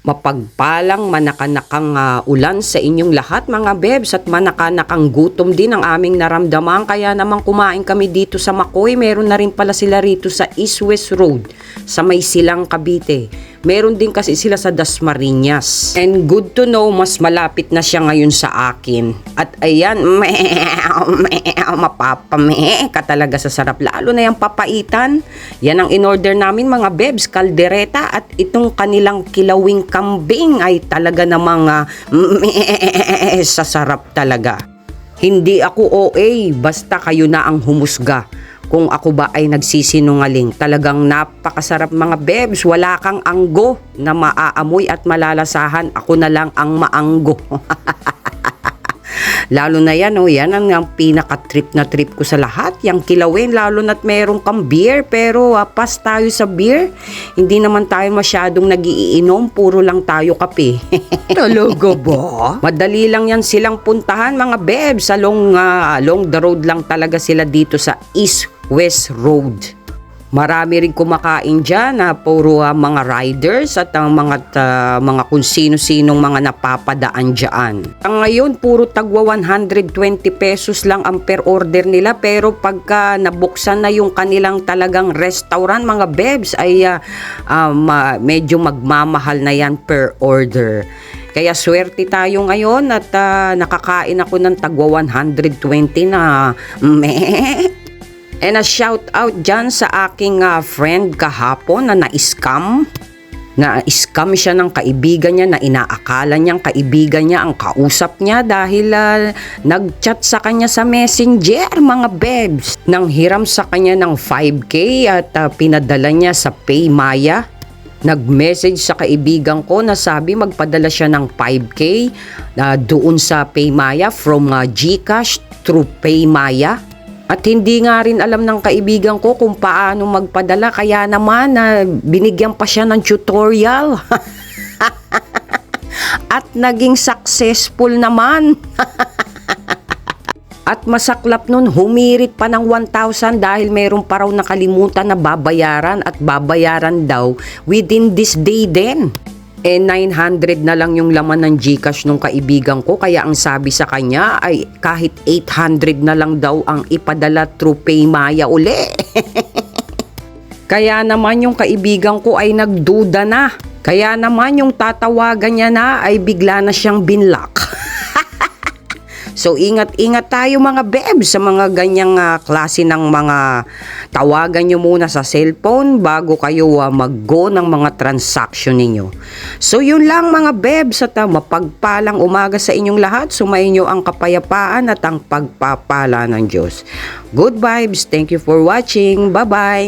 Mapagpalang manakanakang ulan sa inyong lahat mga bebs at manakanakang gutom din ang aming naramdaman. Kaya naman kumain kami dito sa Makoy. Meron na rin pala sila rito sa East West Road sa May Silang, Cavite. Meron din kasi sila sa Dasmariñas. And good to know, mas malapit na siya ngayon sa akin. At ayan, mapapame ka talaga sa sarap. Lalo na yung papaitan. Yan ang in-order namin mga bebs, kaldereta at itong kanilang kilawing kambing ay talaga namang sa sarap talaga. Hindi ako OA, basta kayo na ang humusga. Kung ako ba ay nagsisinungaling, talagang napakasarap mga bebs. Wala kang anggo na maaamoy at malalasahan. Ako na lang ang maanggo. Lalo na yan, yan ang pinaka-trip na trip ko sa lahat. Yung kilawin, lalo na't meron kang beer. Pero pas tayo sa beer. Hindi naman tayo masyadong nagiinom. Puro lang tayo kape. Talaga ba? Madali lang yan silang puntahan mga bebs. Along the road lang talaga sila dito sa East West Road. Marami rin kumakain dyan na puro mga riders at ang mga kung sino-sinong mga napapadaan dyan. Ngayon, puro tagwa 120 pesos lang ang per order nila, pero pagka nabuksan na yung kanilang talagang restaurant, mga bebs, ay medyo magmamahal na yan per order. Kaya swerte tayo ngayon at nakakain ako ng tagwa 120 na And a shout out dyan sa aking friend kahapon na na-scam. Na-scam siya ng kaibigan niya na inaakala niyang kaibigan niya ang kausap niya dahil nag-chat sa kanya sa messenger mga bebs. Nang hiram sa kanya ng 5K at pinadala niya sa Paymaya. Nag-message sa kaibigan ko na sabi magpadala siya ng 5K doon sa Paymaya from GCash through Paymaya. At hindi nga rin alam ng kaibigan ko kung paano magpadala, kaya naman binigyan pa siya ng tutorial. At naging successful naman. At masaklap nun, humirit pa ng 1,000 dahil mayroon pa raw nakalimutan na babayaran at babayaran daw within this day din. 900 na lang yung laman ng GCash nung kaibigan ko, kaya ang sabi sa kanya ay kahit 800 na lang daw ang ipadala through Paymaya uli. Kaya naman yung kaibigan ko ay nagduda na. Kaya naman yung tatawagan niya na ay bigla na siyang binlock. So ingat-ingat tayo mga bebs sa mga ganyang klase ng mga tawagan nyo muna sa cellphone bago kayo mag-go ng mga transaction ninyo. So yun lang mga bebs at mapagpalang umaga sa inyong lahat. Sumayin nyo ang kapayapaan at ang pagpapala ng Diyos. Good vibes. Thank you for watching. Bye-bye.